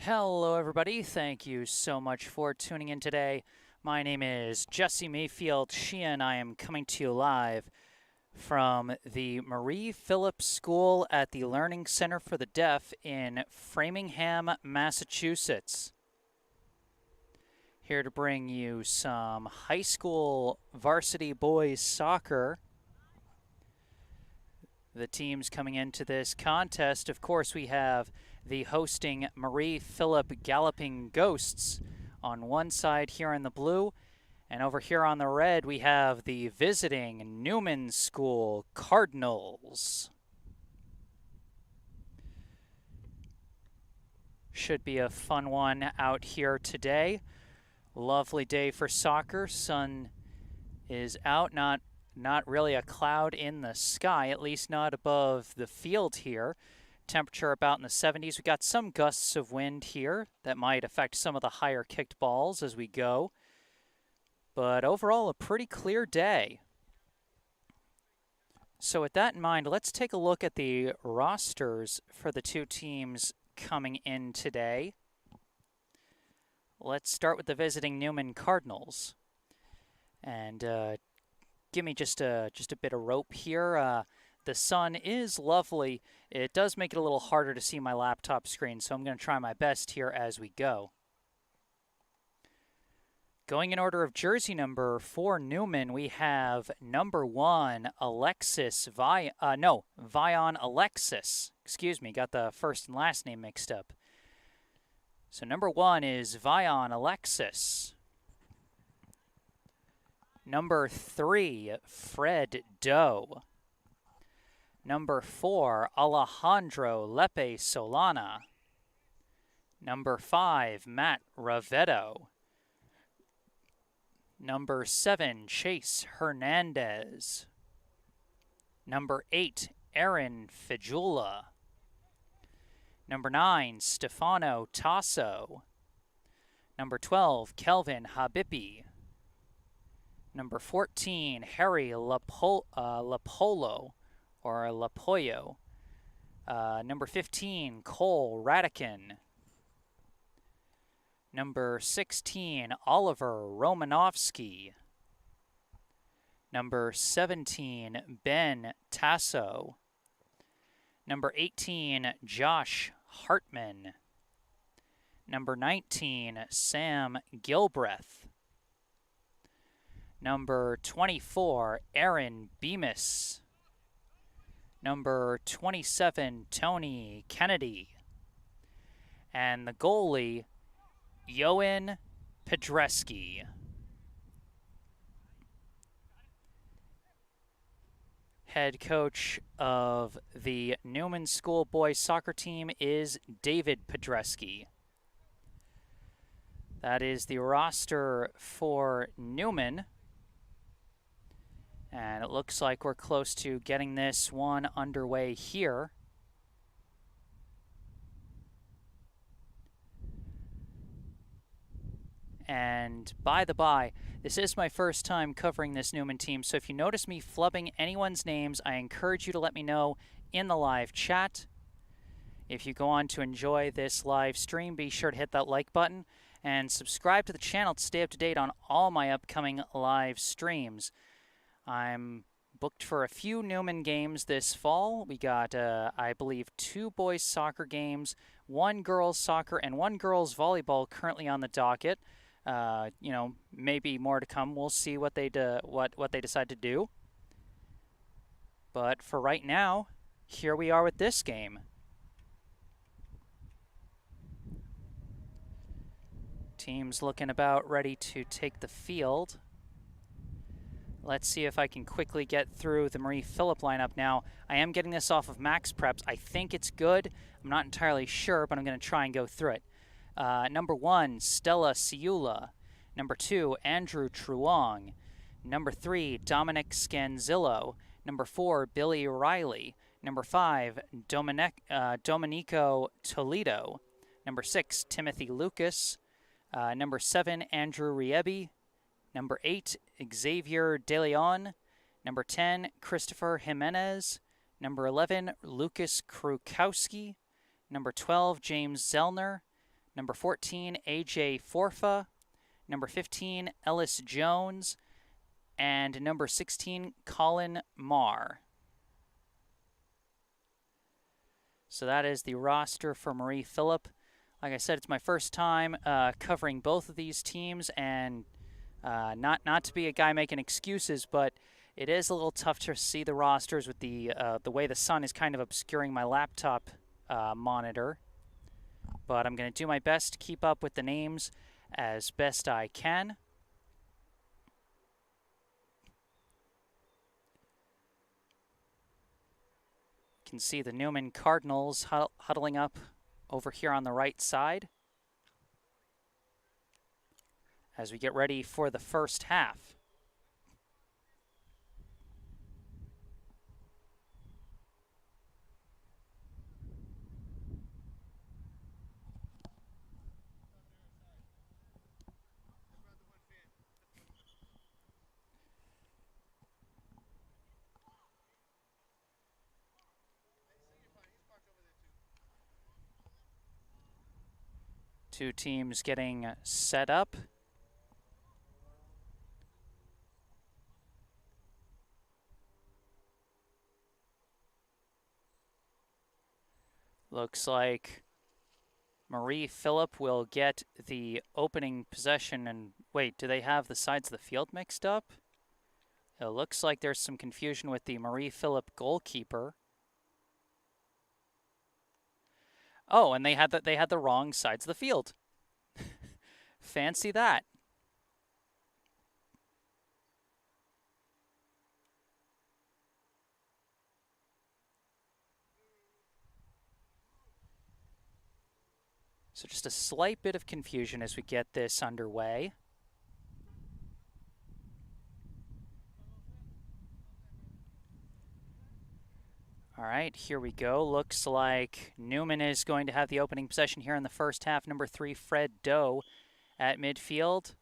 Hello, everybody. Thank you so much for tuning in today. My name is Jesse Mayfield-Sheehan. I am coming to you live from the Marie Phillips School at the Learning Center for the Deaf in Framingham, Massachusetts. Here to bring you some high school varsity boys soccer. The teams coming into this contest, of course, we have the hosting Marie Philip Galloping Ghosts on one side here in the blue, and over here on the red we have the visiting Newman School Cardinals. Should be a fun one out here today. Lovely day for soccer. Sun is out, not really a cloud in the sky, at least not above the field here. Temperature about in the 70s. We got some gusts of wind here that might affect some of the higher kicked balls as we go. But overall, a pretty clear day. So with that in mind, let's take a look at the rosters for the two teams coming in today. Let's start with the visiting Newman Cardinals. And give me just a bit of rope here. The sun is lovely. It does make it a little harder to see my laptop screen, so I'm going to try my best here as we go. Going in order of jersey number for Newman, we have number 1, Vion Alexis. Excuse me, got the first and last name mixed up. So number 1 is Vion Alexis. Number 3, Fred Doe. Number 4, Alejandro Lepe Solana. Number 5, Matt Ravetto. Number 7, Chase Hernandez. Number 8, Aaron Fijula. Number 9, Stefano Tasso. Number 12, Kelvin Habibi. Number 14, Harry Lapolo. Or Lapoyo. Number 15, Cole Radican. Number 16, Oliver Romanovsky. Number 17, Ben Tasso. Number 18, Josh Hartman. Number 19, Sam Gilbreth. Number 24, Aaron Bemis. Number 27, Tony Kennedy. And the goalie, Yoan Pedreski. Head coach of the Newman School boys soccer team is David Pedreski. That is the roster for Newman. And it looks like we're close to getting this one underway here. And by the by, this is my first time covering this Newman team, so if you notice me flubbing anyone's names, I encourage you to let me know in the live chat. If you go on to enjoy this live stream, be sure to hit that like button and subscribe to the channel to stay up to date on all my upcoming live streams. I'm booked for a few Newman games this fall. We got, I believe, 2 boys soccer games, 1 girls soccer, and 1 girls volleyball currently on the docket. You know, maybe more to come. We'll see what they decide to do. But for right now, here we are with this game. Team's looking about ready to take the field. Let's see if I can quickly get through the Marie Philip lineup now. I am getting this off of Max Preps. I think it's good. I'm not entirely sure, but I'm going to try and go through it. Number 1, Stella Ciula. Number 2, Andrew Truong. Number 3, Dominic Scanzillo. Number 4, Billy Riley. Number 5, Domenico Toledo. Number 6, Timothy Lucas. Number 7, Andrew Riebi. Number 8, Xavier De Leon. Number 10, Christopher Jimenez. Number 11, Lucas Krukowski. Number 12, James Zellner. Number 14, A.J. Forfa. Number 15, Ellis Jones. And number 16, Colin Marr. So that is the roster for Marie Philip. Like I said, it's my first time covering both of these teams, and not to be a guy making excuses, but it is a little tough to see the rosters with the way the sun is kind of obscuring my laptop monitor. But I'm going to do my best to keep up with the names as best I can. You can see the Newman Cardinals huddling up over here on the right side as we get ready for the first half. Two teams getting set up. Looks like Marie Philip will get the opening possession. And wait, do they have the sides of the field mixed up? It looks like there's some confusion with the Marie Philip goalkeeper. Oh, and they had the wrong sides of the field. Fancy that. So just a slight bit of confusion as we get this underway. All right, here we go. Looks like Newman is going to have the opening possession here in the first half. Number 3, Fred Doe at midfield,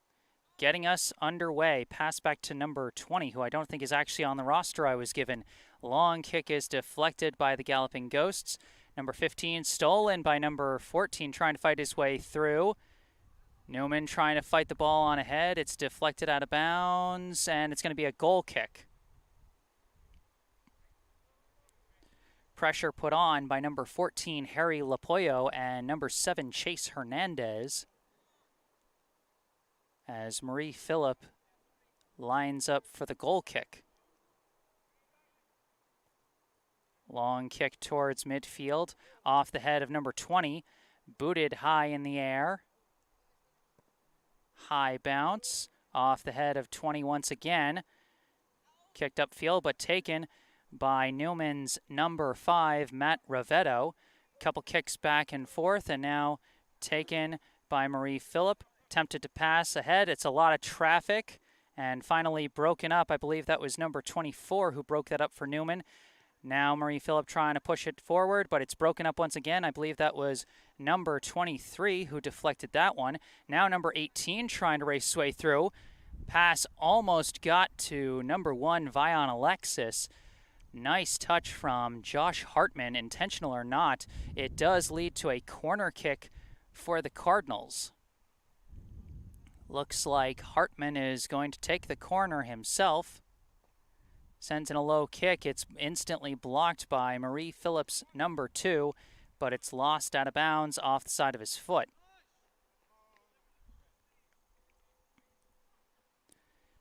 getting us underway. Pass back to number 20, who I don't think is actually on the roster I was given. Long kick is deflected by the Galloping Ghosts. Number 15 stolen by number 14, trying to fight his way through. Newman trying to fight the ball on ahead. It's deflected out of bounds, and it's going to be a goal kick. Pressure put on by number 14, Harry Lapoyo, and number 7, Chase Hernandez, as Marie Philip lines up for the goal kick. Long kick towards midfield, off the head of number 20, booted high in the air. High bounce, off the head of 20 once again. Kicked upfield, but taken by Newman's number 5, Matt Ravetto. Couple kicks back and forth, and now taken by Marie Philip. Attempted to pass ahead. It's a lot of traffic, and finally broken up. I believe that was number 24 who broke that up for Newman. Now Marie Philip trying to push it forward, but it's broken up once again. I believe that was number 23 who deflected that one. Now number 18 trying to race his way through. Pass almost got to number 1, Vion Alexis. Nice touch from Josh Hartman, intentional or not. It does lead to a corner kick for the Cardinals. Looks like Hartman is going to take the corner himself. Sends in a low kick. It's instantly blocked by Marie Phillips, number 2, but it's lost out of bounds off the side of his foot.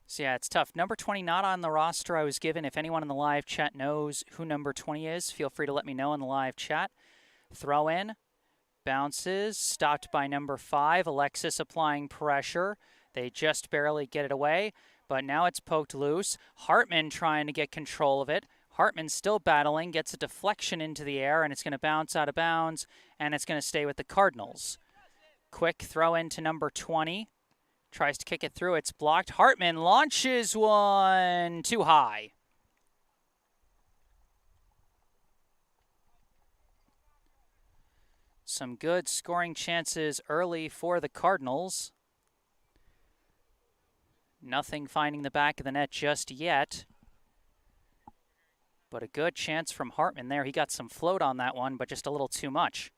So yeah, it's tough. Number 20 not on the roster I was given. If anyone in the live chat knows who number 20 is, feel free to let me know in the live chat. Throw in. Bounces. Stopped by number 5. Alexis applying pressure. They just barely get it away, but now it's poked loose. Hartman trying to get control of it. Hartman still battling, gets a deflection into the air, and it's going to bounce out of bounds, and it's going to stay with the Cardinals. Quick throw into number 20. Tries to kick it through. It's blocked. Hartman launches one too high. Some good scoring chances early for the Cardinals. Nothing finding the back of the net just yet. But a good chance from Hartman there. He got some float on that one, but just a little too much.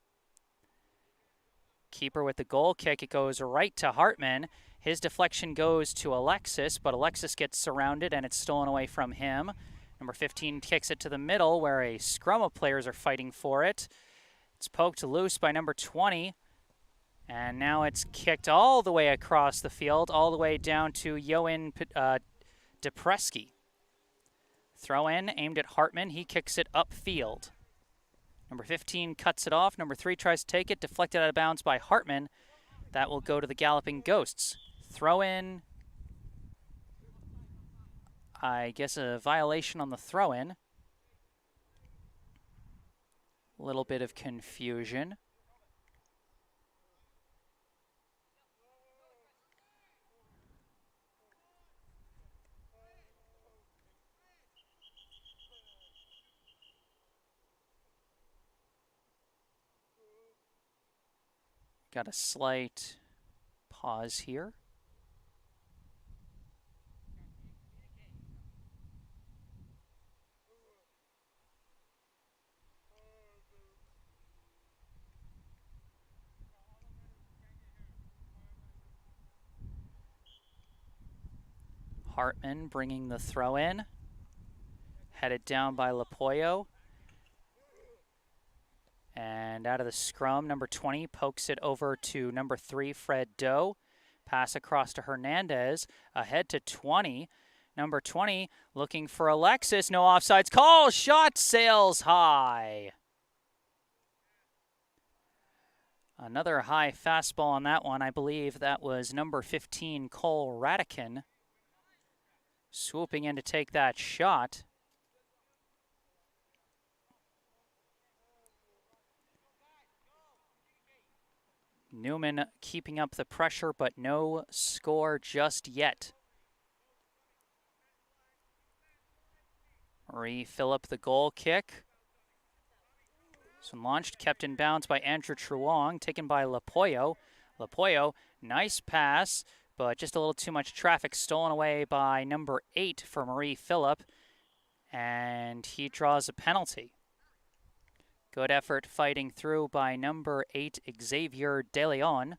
Keeper with the goal kick. It goes right to Hartman. His deflection goes to Alexis, but Alexis gets surrounded and it's stolen away from him. Number 15 kicks it to the middle where a scrum of players are fighting for it. It's poked loose by number 20. And now it's kicked all the way across the field, all the way down to Johan Depresky. Throw in, aimed at Hartman. He kicks it upfield. Number 15 cuts it off. Number 3 tries to take it, deflected out of bounds by Hartman. That will go to the Galloping Ghosts. Throw in, I guess a violation on the throw in. A little bit of confusion. Got a slight pause here. Hartman bringing the throw in. Headed down by Lapoyo. And out of the scrum, number 20 pokes it over to number 3, Fred Doe. Pass across to Hernandez. Ahead to 20. Number 20 looking for Alexis. No offsides call. Shot sails high. Another high fastball on that one. I believe that was number 15, Cole Radican, swooping in to take that shot. Newman keeping up the pressure, but no score just yet. Marie Phillip, the goal kick. This one launched, kept in bounds by Andrew Truong, taken by Lapoyo. Lapoyo, nice pass, but just a little too much traffic, stolen away by number 8 for Marie Phillip, and he draws a penalty. Good effort fighting through by number 8, Xavier De Leon.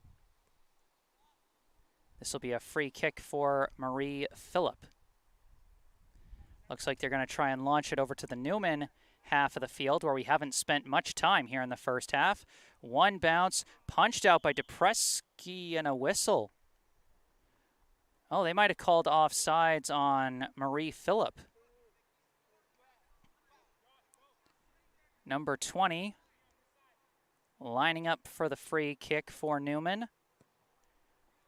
This will be a free kick for Marie Phillip. Looks like they're going to try and launch it over to the Newman half of the field where we haven't spent much time here in the first half. One bounce, punched out by Depresky and a whistle. Oh, they might have called offsides on Marie Phillip. Number 20 lining up for the free kick for Newman.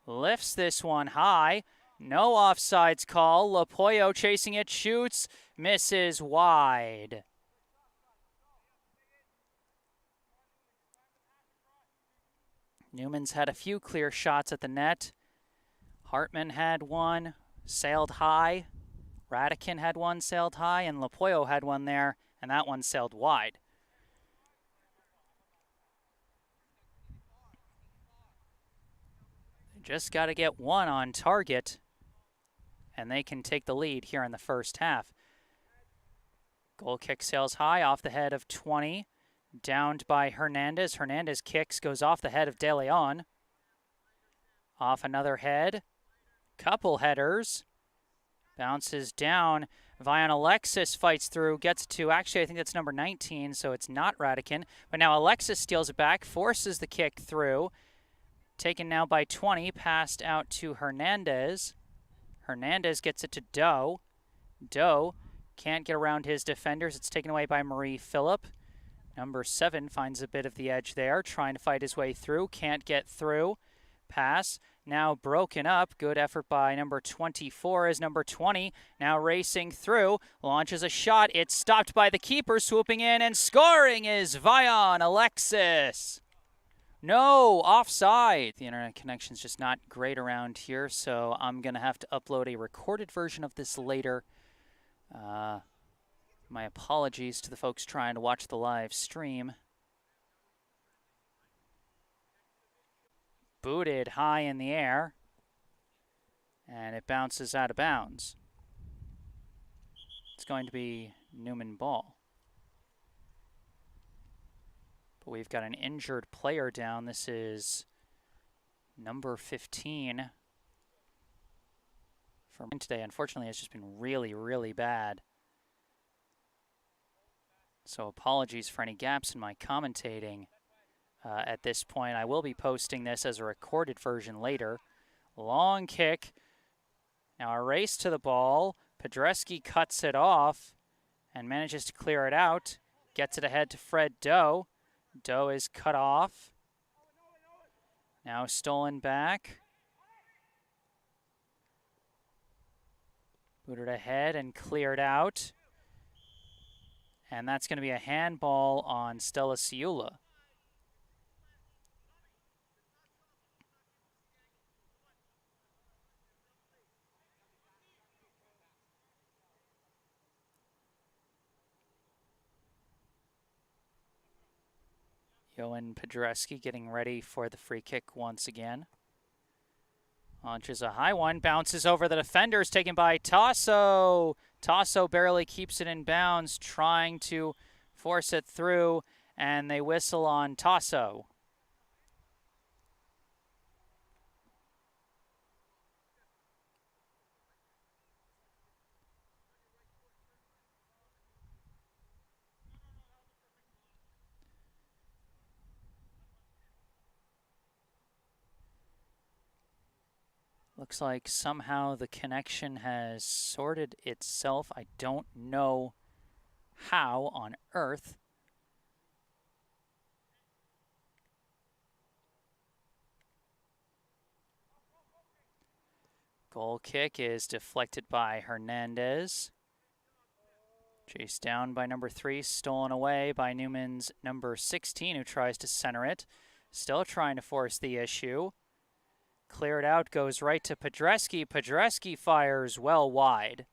Lifts this one high. No offsides call. Lapoyo chasing it, shoots, misses wide. Newman's had a few clear shots at the net. Hartman had one, sailed high. Radican had one, sailed high, and Lapoyo had one there, and that one sailed wide. Just got to get one on target, and they can take the lead here in the first half. Goal kick sails high off the head of 20. Downed by Hernandez. Hernandez kicks, goes off the head of De Leon. Off another head. Couple headers. Bounces down. Vion Alexis fights through, gets to, actually I think that's number 19, so it's not Radican. But now Alexis steals it back, forces the kick through. Taken now by 20, passed out to Hernandez. Hernandez gets it to Doe. Doe can't get around his defenders. It's taken away by Marie Phillip. Number 7 finds a bit of the edge there, trying to fight his way through. Can't get through. Pass now broken up. Good effort by number 24 as number 20 now racing through. Launches a shot. It's stopped by the keeper, swooping in and scoring is Vion Alexis. No, offside. The internet connection's just not great around here, so I'm going to have to upload a recorded version of this later. My apologies to the folks trying to watch the live stream. Booted high in the air, and it bounces out of bounds. It's going to be Newman ball. But we've got an injured player down. This is Number 15 for today, unfortunately, has just been really, really bad. So apologies for any gaps in my commentating at this point. I will be posting this as a recorded version later. Long kick. Now a race to the ball. Podreski cuts it off and manages to clear it out. Gets it ahead to Fred Doe. Doe is cut off. Now stolen back. Booted ahead and cleared out. And that's going to be a handball on Stella Ciula. Johan Podreski getting ready for the free kick once again. Launches a high one, bounces over the defenders, taken by Tasso. Tasso barely keeps it in bounds, trying to force it through, and they whistle on Tasso. Looks like somehow the connection has sorted itself. I don't know how on earth. Goal kick is deflected by Hernandez. Chased down by number 3, stolen away by Newman's number 16, who tries to center it. Still trying to force the issue. Cleared out, goes right to Podreski. Podreski fires well wide.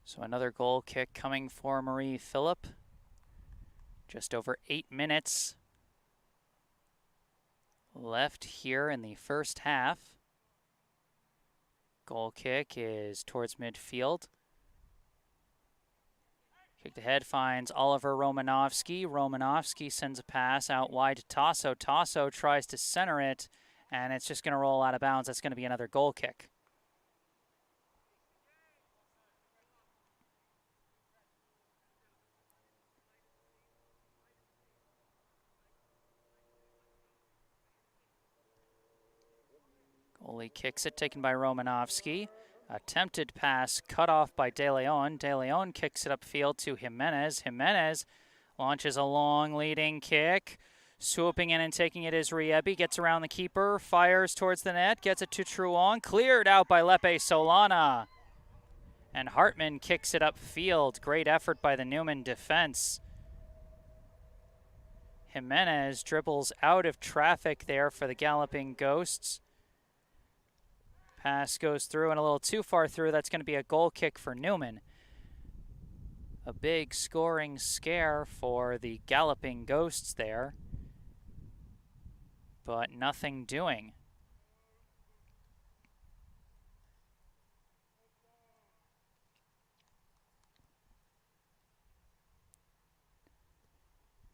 So another goal kick coming for Marie Phillip. Just over 8 minutes left here in the first half. Goal kick is towards midfield. Kicked ahead finds Oliver Romanovsky. Romanovsky sends a pass out wide to Tasso. Tasso tries to center it, and it's just going to roll out of bounds. That's going to be another goal kick. Goalie kicks it, taken by Romanovsky. Attempted pass cut off by De Leon. De Leon kicks it upfield to Jimenez. Jimenez launches a long leading kick. Swooping in and taking it is Riebi. Gets around the keeper, fires towards the net, gets it to Truong. Cleared out by Lepe Solana. And Hartman kicks it upfield. Great effort by the Newman defense. Jimenez dribbles out of traffic there for the Galloping Ghosts. Pass goes through and a little too far through. That's going to be a goal kick for Newman. A big scoring scare for the Galloping Ghosts there, but nothing doing.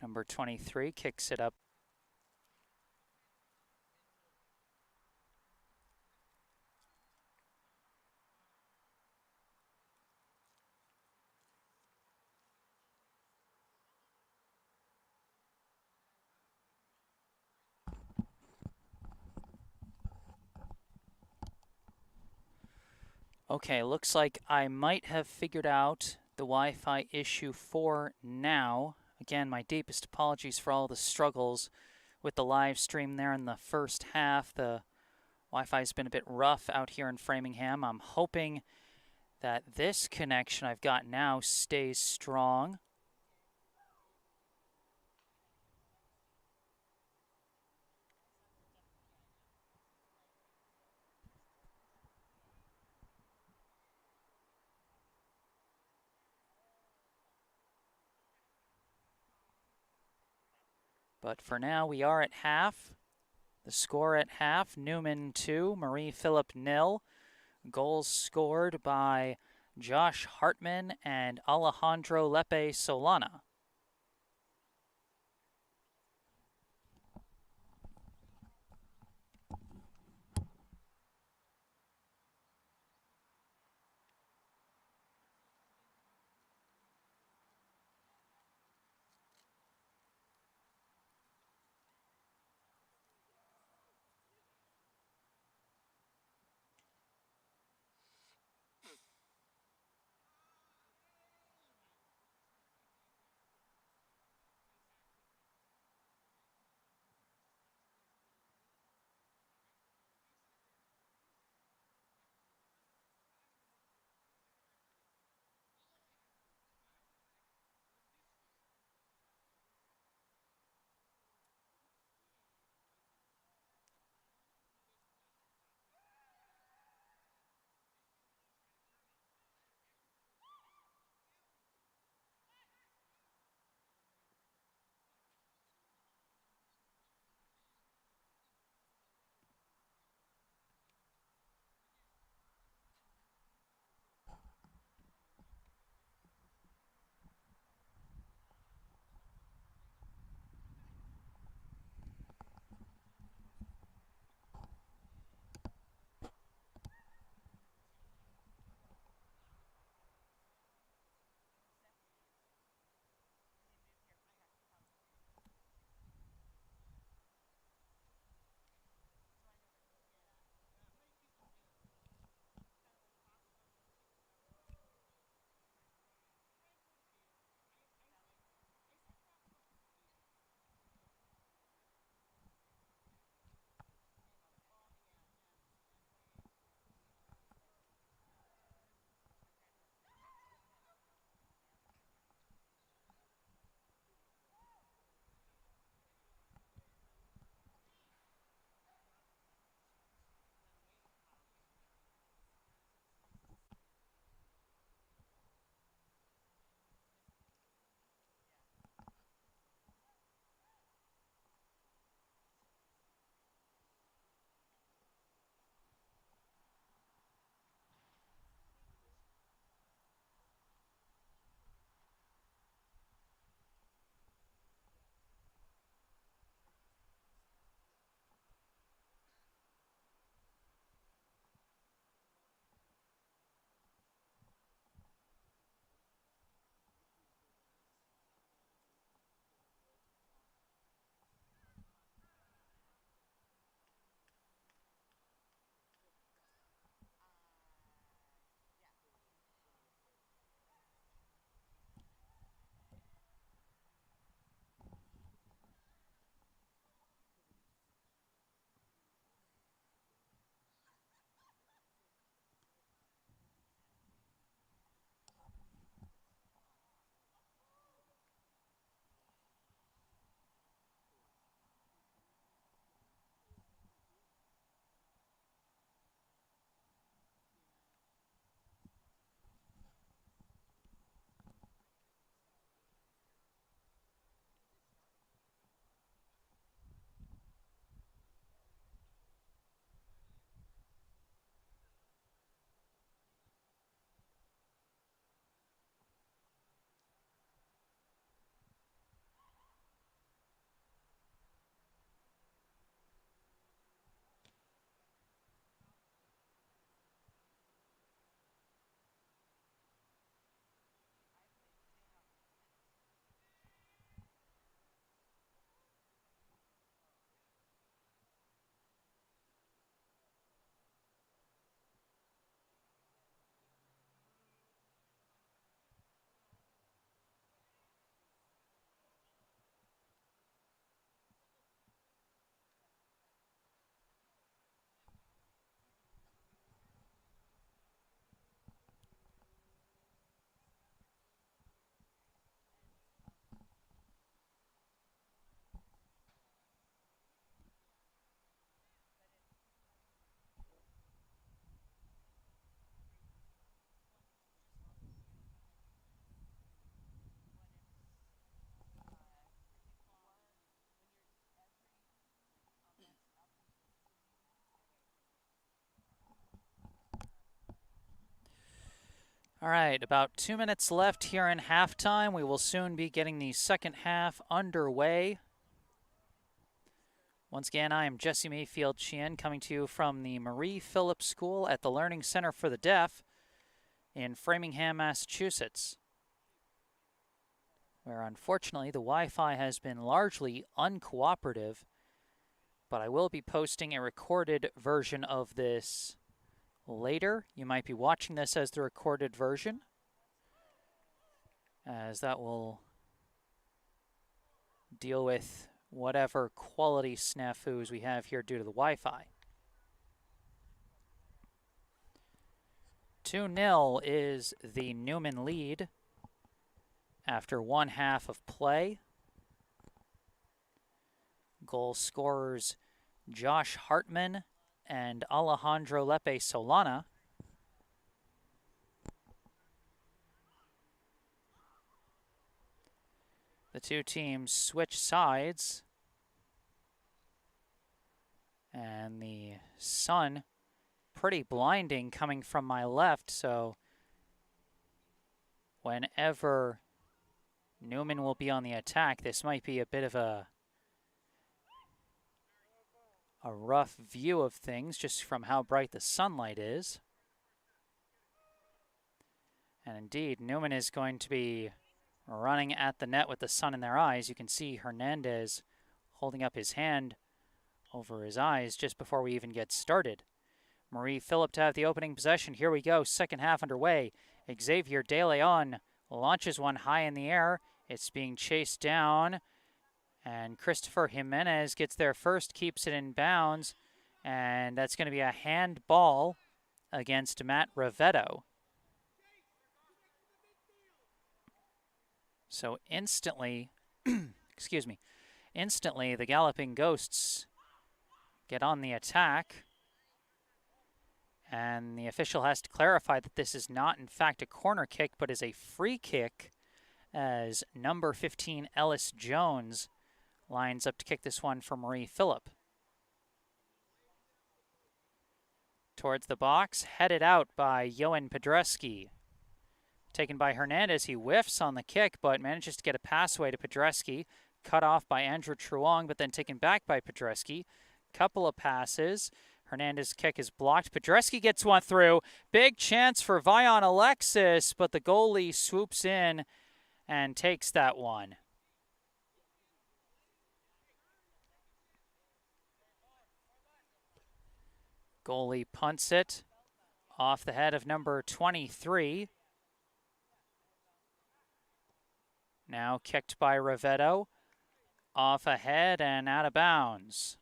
Number 23 kicks it up. Okay, looks like I might have figured out the Wi-Fi issue for now. Again, my deepest apologies for all the struggles with the live stream there in the first half. The Wi-Fi's been a bit rough out here in Framingham. I'm hoping that this connection I've got now stays strong. But for now, we are at half. The score at half, Newman 2, Marie Philip 0. Goals scored by Josh Hartman and Alejandro Lepe Solana. All right, about 2 minutes left here in halftime. We will soon be getting the second half underway. Once again, I am Jesse Mayfield-Sheehan, coming to you from the Marie Phillips School at the Learning Center for the Deaf in Framingham, Massachusetts, where unfortunately the Wi-Fi has been largely uncooperative, but I will be posting a recorded version of this later. You might be watching this as the recorded version, as that will deal with whatever quality snafus we have here due to the Wi-Fi. 2-0 is the Newman lead after 1 half of play. Goal scorers Josh Hartman and Alejandro Lepe Solana. The two teams switch sides, and the sun pretty blinding coming from my left, so whenever Newman will be on the attack, this might be a bit of a rough view of things just from how bright the sunlight is. And indeed, Newman is going to be running at the net with the sun in their eyes. You can see Hernandez holding up his hand over his eyes just before we even get started. Marie Philip to have the opening possession. Here we go, second half underway. Xavier De Leon launches one high in the air. It's being chased down, and Christopher Jimenez gets there first, keeps it in bounds, and that's going to be a handball against Matt Ravetto. So instantly, instantly the Galloping Ghosts get on the attack, and the official has to clarify that this is not in fact a corner kick, but is a free kick, as number 15 Ellis Jones lines up to kick this one for Marie Philip. Towards the box, headed out by Johan Podreski. Taken by Hernandez, he whiffs on the kick, but manages to get a pass away to Podreski. Cut off by Andrew Truong, but then taken back by Podreski. Couple of passes. Hernandez's kick is blocked. Podreski gets one through. Big chance for Vion Alexis, but the goalie swoops in and takes that one. Goalie punts it off the head of number 23. Now kicked by Ravetto. Off ahead and out of bounds.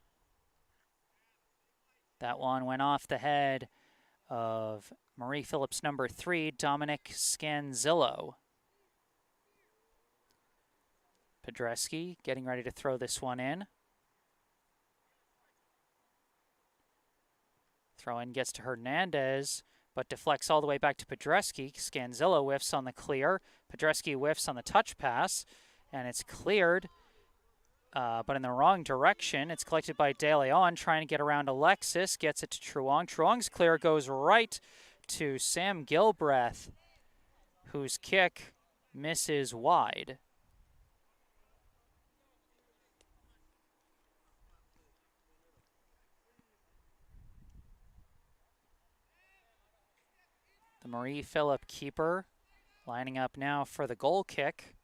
That one went off the head of Marie Phillips' number 3, Dominic Scanzillo. Podreski getting ready to throw this one in. Throw in gets to Hernandez, but deflects all the way back to Podreski. Scanzillo whiffs on the clear. Podreski whiffs on the touch pass, and it's cleared, but in the wrong direction. It's collected by De Leon, trying to get around Alexis. Gets it to Truong. Truong's clear goes right to Sam Gilbreth, whose kick misses wide. The Marie Philip keeper lining up now for the goal kick.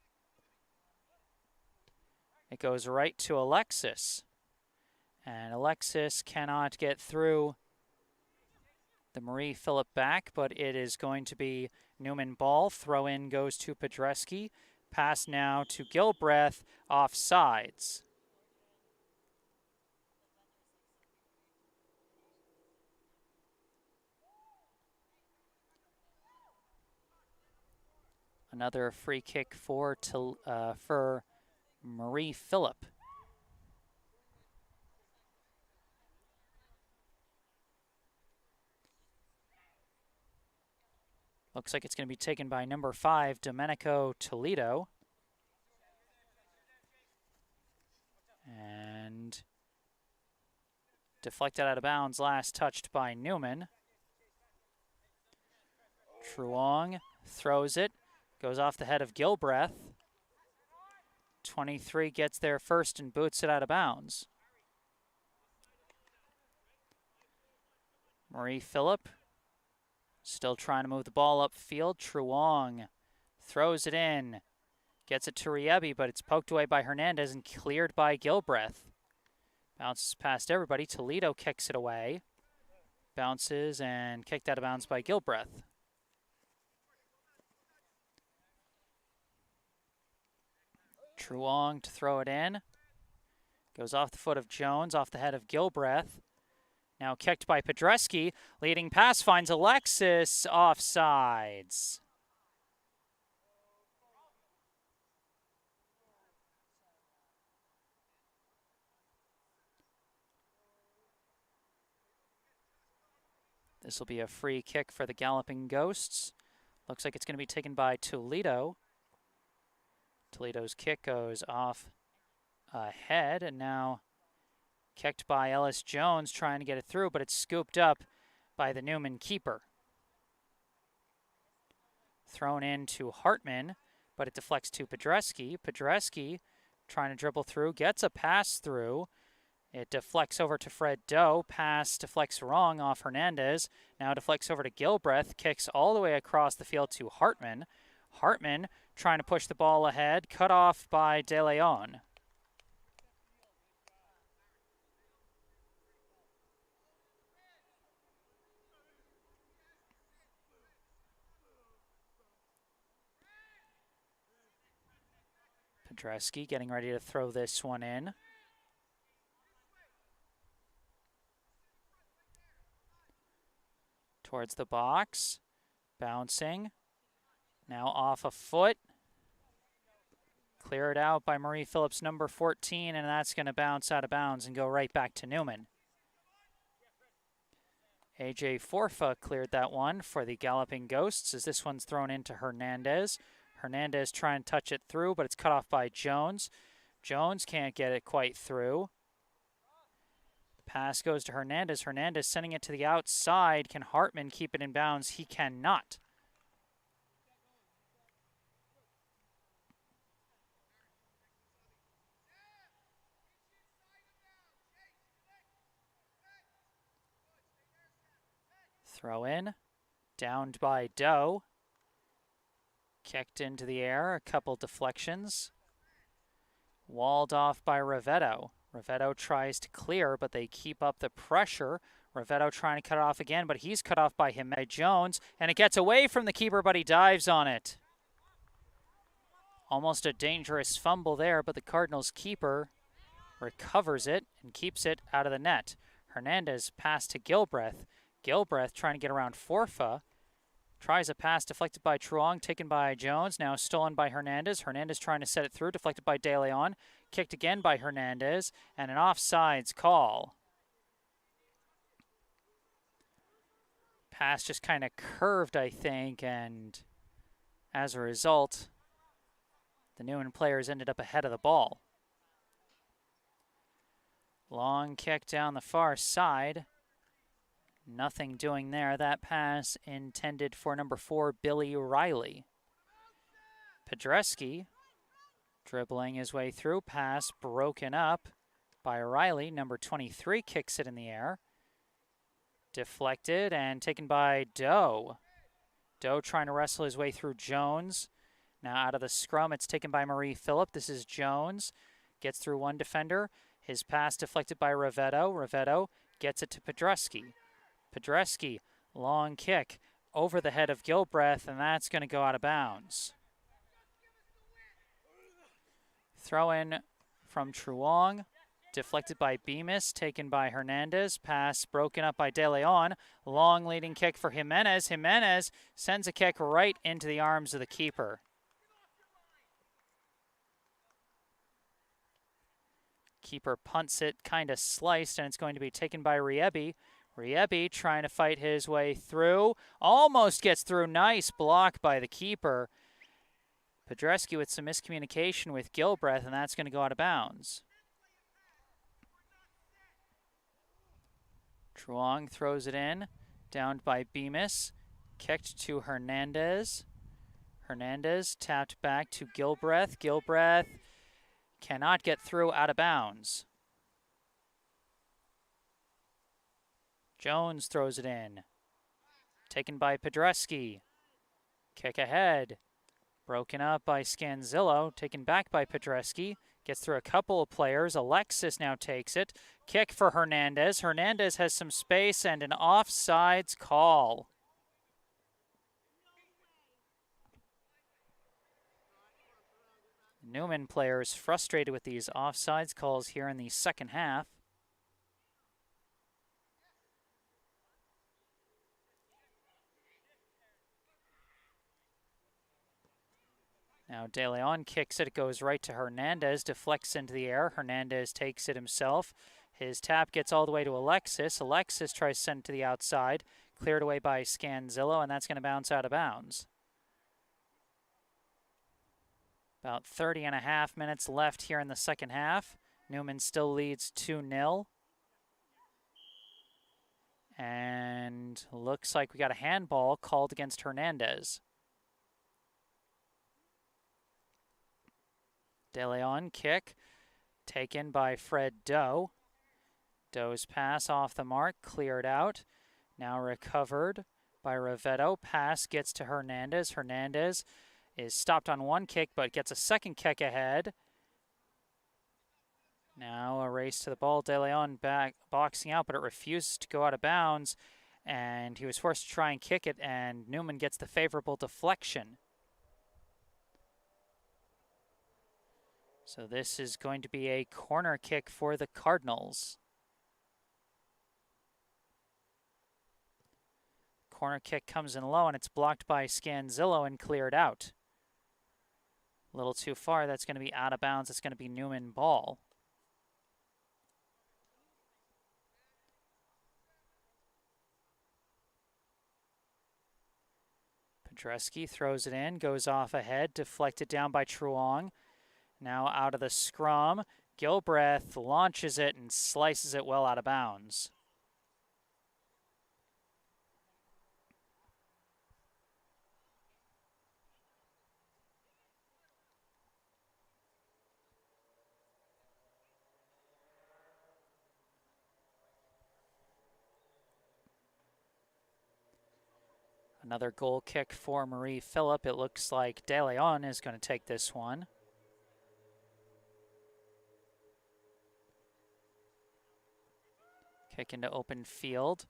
It goes right to Alexis, and Alexis cannot get through the Marie Philip back, but it is going to be Newman ball. Throw in goes to Podreski. Pass now to Gilbreth, off sides. Another free kick for Marie Philip. Looks like it's going to be taken by number 5, Domenico Toledo. And deflected out of bounds, last touched by Newman. Truong throws it, goes off the head of Gilbreth. 23 gets there first and boots it out of bounds. Marie Phillip still trying to move the ball upfield. Truong throws it in, gets it to Riebi, but it's poked away by Hernandez and cleared by Gilbreth. Bounces past everybody. Toledo kicks it away. Bounces and kicked out of bounds by Gilbreth. Truong to throw it in. Goes off the foot of Jones, off the head of Gilbreth. Now kicked by Podreski. Leading pass finds Alexis. Offsides. This will be a free kick for the Galloping Ghosts. Looks like it's going to be taken by Toledo. Toledo's kick goes off ahead, and now kicked by Ellis Jones, trying to get it through, but it's scooped up by the Newman keeper. Thrown in to Hartman, but it deflects to Podreski. Podreski trying to dribble through, gets a pass through. It deflects over to Fred Doe. Pass deflects wrong off Hernandez. Now deflects over to Gilbreth. Kicks all the way across the field to Hartman. Hartman trying to push the ball ahead. Cut off by De Leon. Podreski getting ready to throw this one in. Towards the box. Bouncing. Now off a foot. Cleared out by Marie Phillips, number 14, and that's going to bounce out of bounds and go right back to Newman. AJ Forfa cleared that one for the Galloping Ghosts as this one's thrown into Hernandez. Hernandez trying to touch it through, but it's cut off by Jones. Jones can't get it quite through. Pass goes to Hernandez. Hernandez sending it to the outside. Can Hartman keep it in bounds? He cannot. Throw in. Downed by Doe. Kicked into the air. A couple deflections. Walled off by Rivetto. Rivetto tries to clear, but they keep up the pressure. Rivetto trying to cut it off again, but he's cut off by him, by Jones, and it gets away from the keeper, but he dives on it. Almost a dangerous fumble there, but the Cardinals keeper recovers it and keeps it out of the net. Hernandez pass to Gilbreth. Gilbreth trying to get around Forfa. Tries a pass deflected by Truong, taken by Jones, now stolen by Hernandez. Hernandez trying to set it through, deflected by De Leon. Kicked again by Hernandez, and an offsides call. Pass just kind of curved, I think, and as a result, the Newman players ended up ahead of the ball. Long kick down the far side. Nothing doing there. That pass intended for number 4, Billy Riley. Podreski dribbling his way through. Pass broken up by Riley. Number 23 kicks it in the air. Deflected and taken by Doe. Doe trying to wrestle his way through Jones. Now out of the scrum, it's taken by Marie Phillip. This is Jones. Gets through one defender. His pass deflected by Rivetto. Rivetto gets it to Podreski. Podreski, long kick over the head of Gilbreth, and that's going to go out of bounds. Throw in from Truong, deflected by Bemis, taken by Hernandez. Pass broken up by De Leon. Long leading kick for Jimenez. Jimenez sends a kick right into the arms of the keeper. Keeper punts it, kind of sliced, and it's going to be taken by Riebi. Riebi trying to fight his way through. Almost gets through. Nice block by the keeper. Podreski with some miscommunication with Gilbreth, and that's going to go out of bounds. Truong throws it in. Downed by Bemis. Kicked to Hernandez. Hernandez tapped back to Gilbreth. Gilbreth cannot get through, out of bounds. Jones throws it in. Taken by Podreski. Kick ahead. Broken up by Scanzillo. Taken back by Podreski. Gets through a couple of players. Alexis now takes it. Kick for Hernandez. Hernandez has some space and an offsides call. Newman players frustrated with these offsides calls here in the second half. Now De Leon kicks it. It goes right to Hernandez. Deflects into the air. Hernandez takes it himself. His tap gets all the way to Alexis. Alexis tries to send it to the outside. Cleared away by Scanzillo, and that's going to bounce out of bounds. About 30.5 minutes left here in the second half. Newman still leads 2-0. And looks like we got a handball called against Hernandez. De Leon kick taken by Fred Doe. Doe's pass off the mark, cleared out. Now recovered by Rivetto. Pass gets to Hernandez. Hernandez is stopped on one kick, but gets a second kick ahead. Now a race to the ball. De Leon back boxing out, but it refuses to go out of bounds. And he was forced to try and kick it, and Newman gets the favorable deflection. So this is going to be a corner kick for the Cardinals. Corner kick comes in low, and it's blocked by Scanzillo and cleared out. A little too far. That's going to be out of bounds. It's going to be Newman ball. Podreski throws it in, goes off ahead, deflected down by Truong. Now out of the scrum, Gilbreth launches it and slices it well out of bounds. Another goal kick for Marie Phillip. It looks like De Leon is going to take this one. Kick into open field.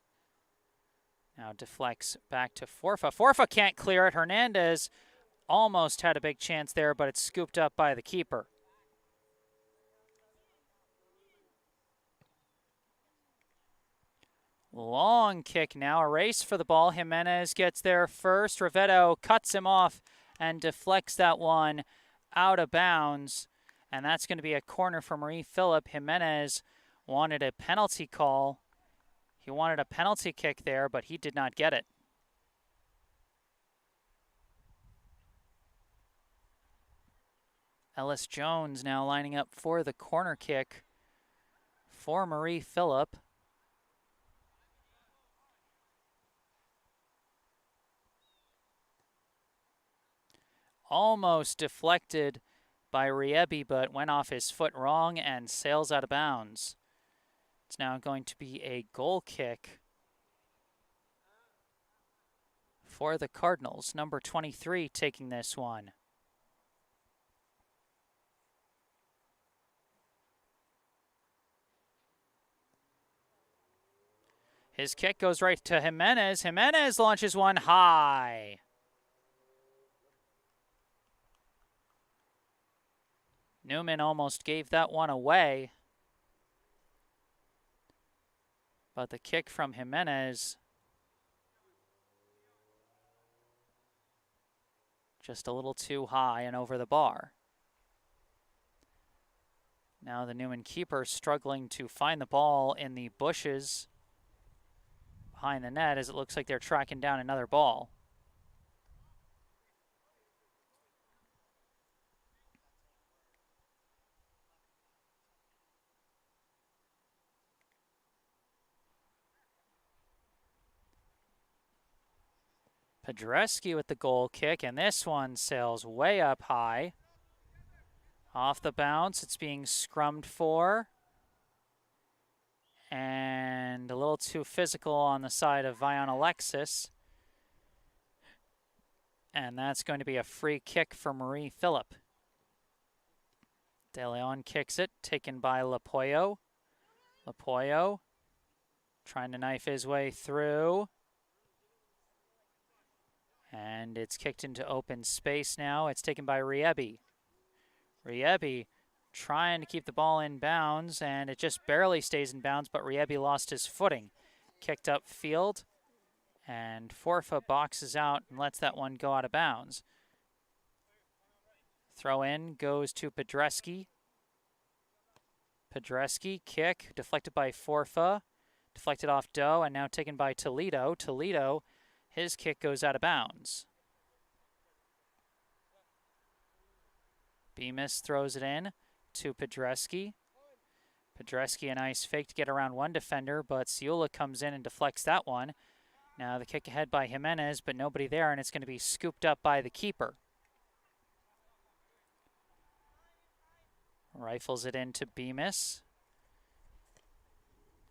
Now deflects back to Forfa. Forfa can't clear it. Hernandez almost had a big chance there, but it's scooped up by the keeper. Long kick now, a race for the ball. Jimenez gets there first. Rivetto cuts him off and deflects that one out of bounds. And that's going to be a corner for Marie Phillip. Jimenez wanted a penalty call. He wanted a penalty kick there, but he did not get it. Ellis Jones now lining up for the corner kick for Marie Phillip. Almost deflected by Riebi, but went off his foot wrong and sails out of bounds. It's now going to be a goal kick for the Cardinals. Number 23 taking this one. His kick goes right to Jimenez. Jimenez launches one high. Newman almost gave that one away. But the kick from Jimenez just a little too high and over the bar. Now the Newman keeper struggling to find the ball in the bushes behind the net, as it looks like they're tracking down another ball. Podreski with the goal kick, and this one sails way up high. Off the bounce, it's being scrummed for. And a little too physical on the side of Vion Alexis. And that's going to be a free kick for Marie Phillip. De Leon kicks it, taken by Lapoyo. Lapoyo trying to knife his way through. And it's kicked into open space now. It's taken by Riebi. Riebi trying to keep the ball in bounds, and it just barely stays in bounds, but Riebi lost his footing. Kicked up field, and Forfa boxes out and lets that one go out of bounds. Throw in goes to Podreski. Podreski, kick, deflected by Forfa, deflected off Doe, and now taken by Toledo. Toledo, his kick goes out of bounds. Bemis throws it in to Podreski. Podreski, a nice fake to get around one defender, but Ciula comes in and deflects that one. Now the kick ahead by Jimenez, but nobody there, and it's going to be scooped up by the keeper. Rifles it into Bemis.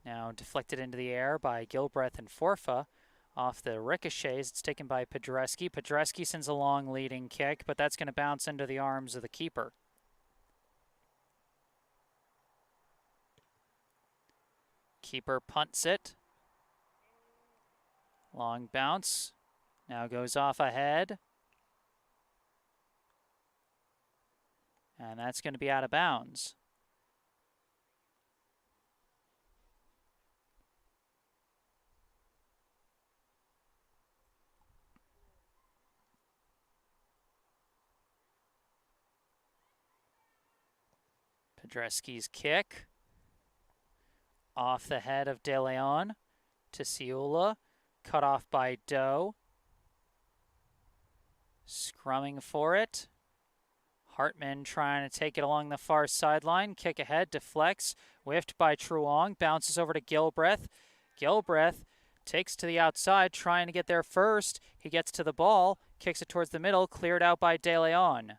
Now deflected into the air by Gilbreth and Forfa. Off the ricochets, it's taken by Podreski. Podreski sends a long leading kick, but that's going to bounce into the arms of the keeper. Keeper punts it. Long bounce. Now goes off ahead. And that's going to be out of bounds. Podreski's kick. Off the head of De Leon to Ciula. Cut off by Doe. Scrumming for it. Hartman trying to take it along the far sideline. Kick ahead, deflects. Whiffed by Truong. Bounces over to Gilbreth. Gilbreth takes to the outside, trying to get there first. He gets to the ball. Kicks it towards the middle. Cleared out by De Leon.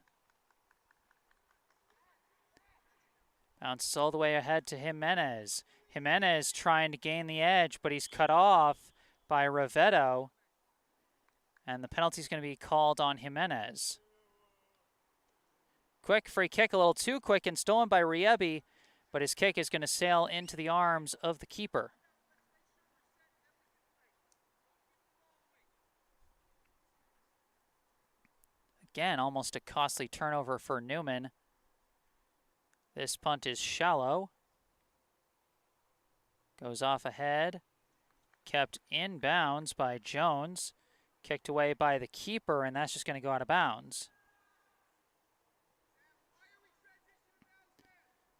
Bounces all the way ahead to Jimenez. Jimenez trying to gain the edge, but he's cut off by Ravetto. And the penalty is going to be called on Jimenez. Quick free kick, a little too quick, and stolen by Riebi, but his kick is going to sail into the arms of the keeper. Again, almost a costly turnover for Newman. This punt is shallow. Goes off ahead. Kept in bounds by Jones. Kicked away by the keeper, and that's just going to go out of bounds.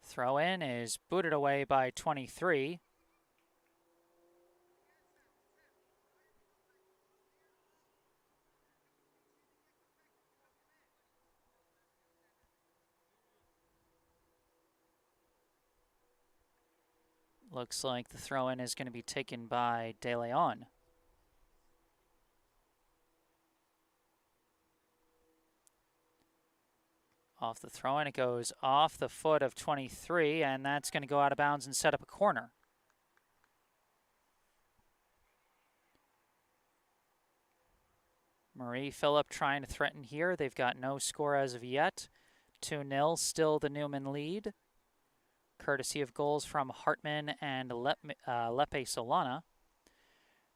Throw in is booted away by 23. Looks like the throw-in is going to be taken by De Leon. Off the throw-in, it goes off the foot of 23, and that's going to go out of bounds and set up a corner. Marie Phillip trying to threaten here. They've got no score as of yet. 2-0, still the Newman lead, courtesy of goals from Hartman and Lepe Solana.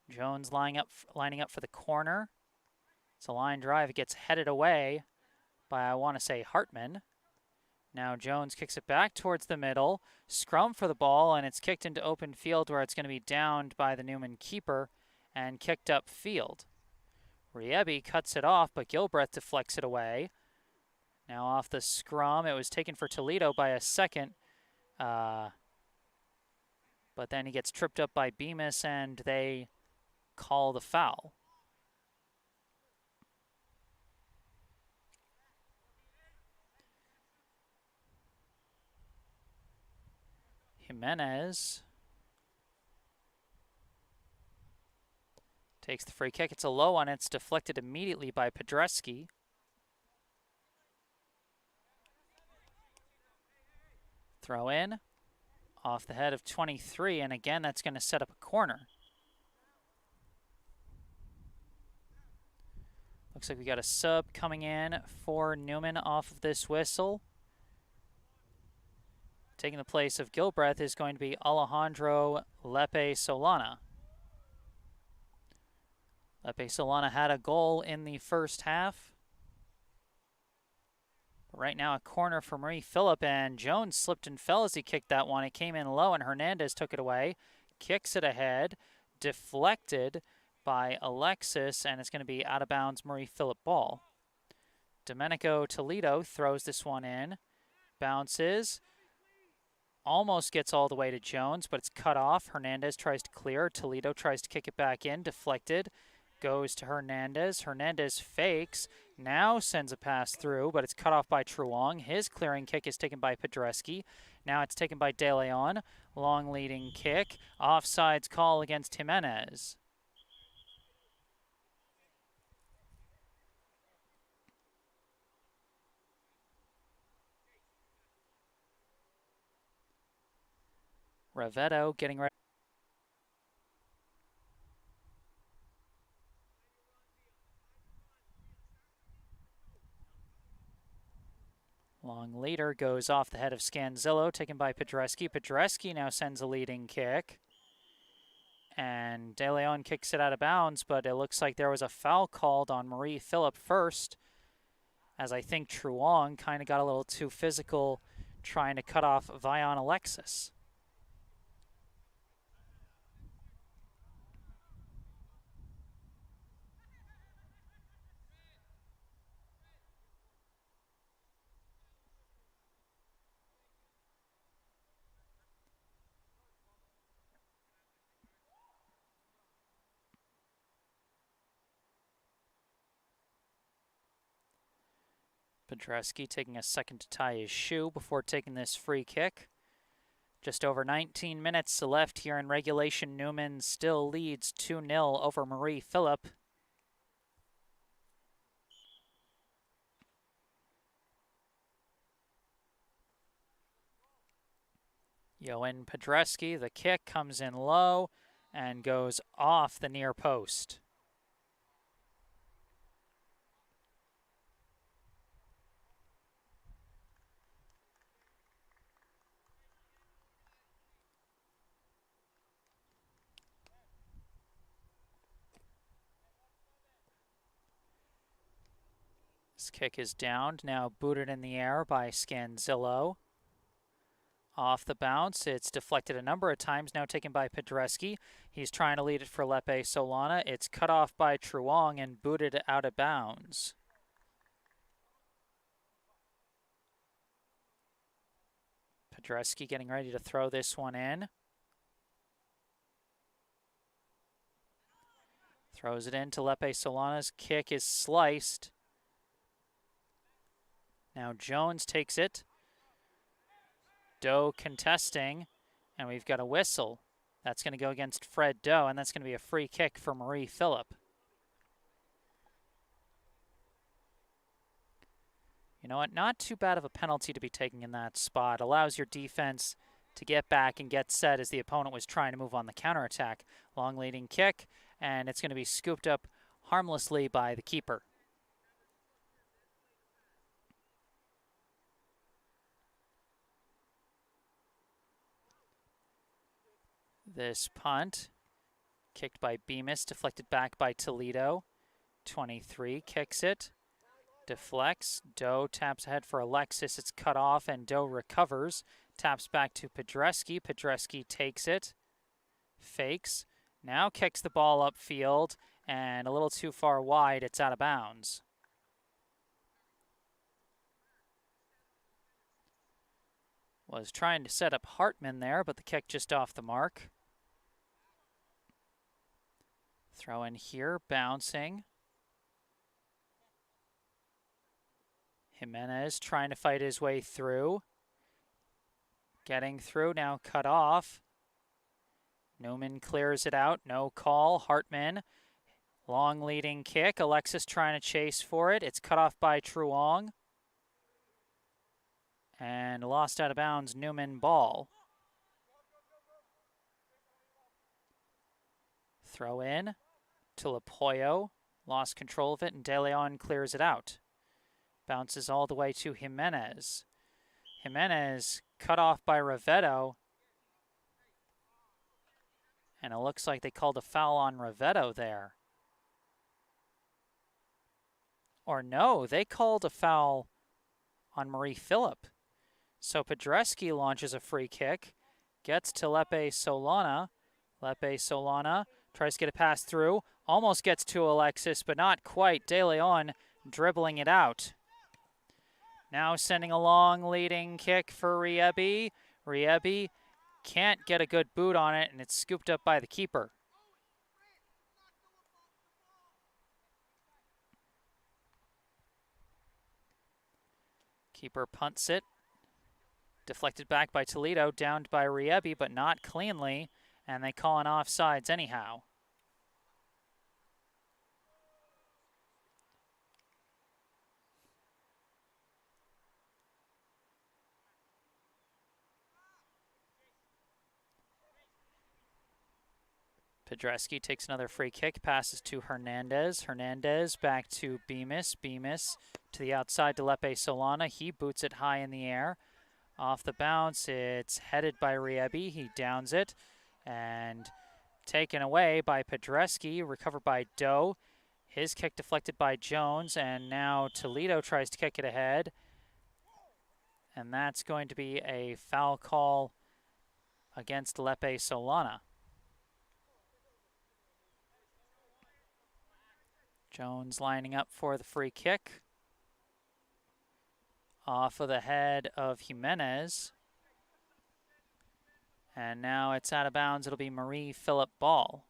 Jones lining up for the corner. It's a line drive. It gets headed away by, I want to say, Hartman. Now Jones kicks it back towards the middle. Scrum for the ball, and it's kicked into open field where it's going to be downed by the Newman keeper and kicked up field. Riebi cuts it off, but Gilbreth deflects it away. Now off the scrum, it was taken for Toledo by a second. But then he gets tripped up by Bemis, and they call the foul. Jimenez Takes the free kick. It's a low one. It's deflected immediately by Podreski. Throw in. Off the head of 23. And again, that's going to set up a corner. Looks like we got a sub coming in for Newman off of this whistle. Taking the place of Gilbreth is going to be Alejandro Lepe Solana. Lepe Solana had a goal in the first half. But right now a corner for Murray-Philip, and Jones slipped and fell as he kicked that one. It came in low and Hernandez took it away. Kicks it ahead. Deflected by Alexis, and it's going to be out of bounds Murray-Philip ball. Domenico Toledo throws this one in. Bounces. Almost gets all the way to Jones, but it's cut off. Hernandez tries to clear. Toledo tries to kick it back in. Deflected. Goes to Hernandez. Hernandez fakes. Now sends a pass through, but it's cut off by Truong. His clearing kick is taken by Podreski. Now it's taken by De Leon. Long leading kick. Offsides call against Jimenez. Ravetto getting ready. Long leader goes off the head of Scanzillo, taken by Podreski. Podreski now sends a leading kick. And De Leon kicks it out of bounds, but it looks like there was a foul called on Murray-Philip first, as I think Truong kind of got a little too physical trying to cut off Vion Alexis. Podreski taking a second to tie his shoe before taking this free kick. Just over 19 minutes left here in regulation. Newman still leads 2-0 over Murray-Philip. Yoann Podreski, the kick comes in low and goes off the near post. This kick is downed, now booted in the air by Scanzillo. Off the bounce, it's deflected a number of times, now taken by Podreski. He's trying to lead it for Lepe Solana. It's cut off by Truong and booted out of bounds. Podreski getting ready to throw this one in. Throws it into Lepe Solana's kick is sliced. Now Jones takes it. Doe contesting, and we've got a whistle. That's going to go against Fred Doe, and that's going to be a free kick for Murray-Philip. You know what? Not too bad of a penalty to be taking in that spot. Allows your defense to get back and get set as the opponent was trying to move on the counterattack. Long leading kick, and it's going to be scooped up harmlessly by the keeper. This punt, kicked by Bemis, deflected back by Toledo. 23 kicks it, deflects. Doe taps ahead for Alexis. It's cut off, and Doe recovers. Taps back to Podreski. Podreski takes it, fakes. Now kicks the ball upfield, and a little too far wide. It's out of bounds. Was trying to set up Hartman there, but the kick just off the mark. Throw in here, bouncing. Jimenez trying to fight his way through. Getting through, now cut off. Newman clears it out, no call. Hartman Long leading kick. Alexis trying to chase for it. It's cut off by Truong. And lost out of bounds, Newman ball. Throw in to Lapoyo. Lost control of it, and De Leon clears it out. Bounces all the way to Jimenez. Jimenez cut off by Rivetto. And it looks like they called a foul on Rivetto there. Or no, they called a foul on Marie Philip. So Podreski launches a free kick, gets to Lepe Solana. Lepe Solana tries to get a pass through, almost gets to Alexis, but not quite. De Leon dribbling it out. Now sending a long leading kick for Riebi. Riebi can't get a good boot on it, and it's scooped up by the keeper. Keeper punts it. Deflected back by Toledo, downed by Riebi, but not cleanly, and they call an offsides anyhow. Podreski takes another free kick, passes to Hernandez. Hernandez back to Bemis. Bemis to the outside to Lepe Solana. He boots it high in the air. Off the bounce, it's headed by Riebi. He downs it and taken away by Podreski, recovered by Doe. His kick deflected by Jones, and now Toledo tries to kick it ahead. And that's going to be a foul call against Lepe Solana. Jones lining up for the free kick. Off of the head of Jimenez. And now it's out of bounds. It'll be Marie Philip ball.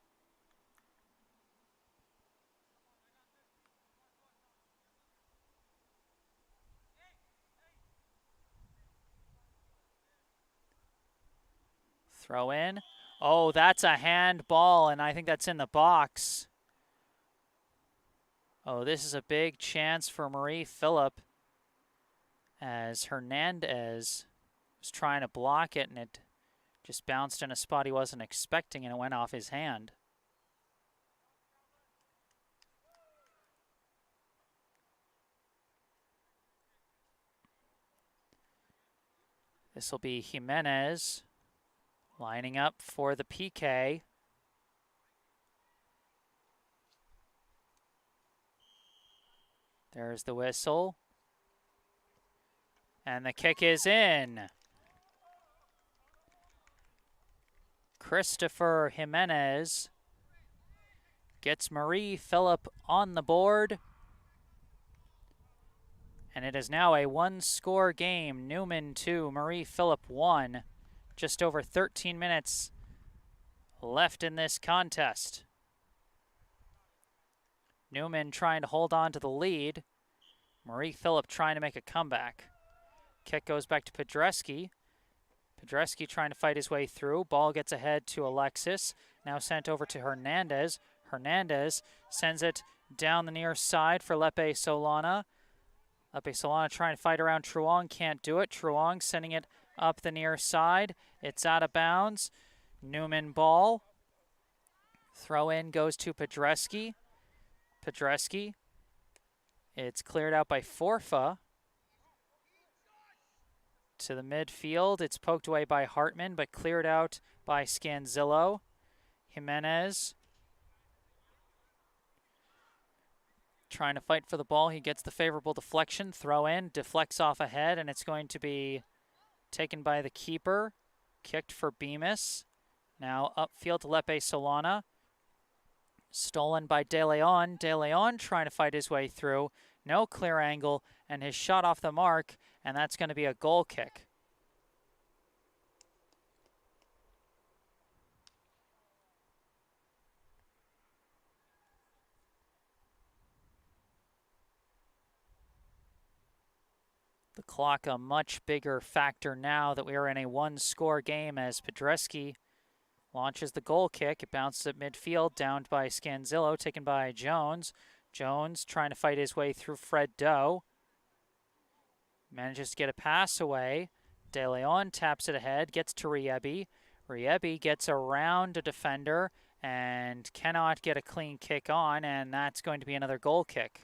Throw in. Oh, that's a handball, and I think that's in the box. Oh, this is a big chance for Marie Philip, as Hernandez was trying to block it, and it just bounced in a spot he wasn't expecting, and it went off his hand. This will be Jimenez lining up for the PK. There's the whistle. And the kick is in. Christopher Jimenez gets Marie Philip on the board. And it is now a one-score game. Newman 2, Marie Philip 1. Just over 13 minutes left in this contest. Newman trying to hold on to the lead. Marie Philip trying to make a comeback. Kick goes back to Podreski. Podreski trying to fight his way through. Ball gets ahead to Alexis. Now sent over to Hernandez. Hernandez sends it down the near side for Lepe Solana. Lepe Solana trying to fight around Truong. Can't do it. Truong sending it up the near side. It's out of bounds. Newman ball. Throw in goes to Podreski. Podreski. It's cleared out by Forfa. To the midfield. It's poked away by Hartman, but cleared out by Scanzillo. Jimenez trying to fight for the ball. He gets the favorable deflection. Throw in. Deflects off ahead, and it's going to be taken by the keeper. Kicked for Bemis. Now upfield to Lepe Solana. Stolen by De Leon. De Leon trying to fight his way through. No clear angle, and his shot off the mark, and that's going to be a goal kick. The clock a much bigger factor now that we are in a one-score game, as Podreski Launches the goal kick. It bounces at midfield, downed by Scanzillo, taken by Jones. Jones trying to fight his way through Fred Doe. Manages to get a pass away. De Leon taps it ahead, gets to Riebi. Riebi gets around a defender and cannot get a clean kick on, and that's going to be another goal kick.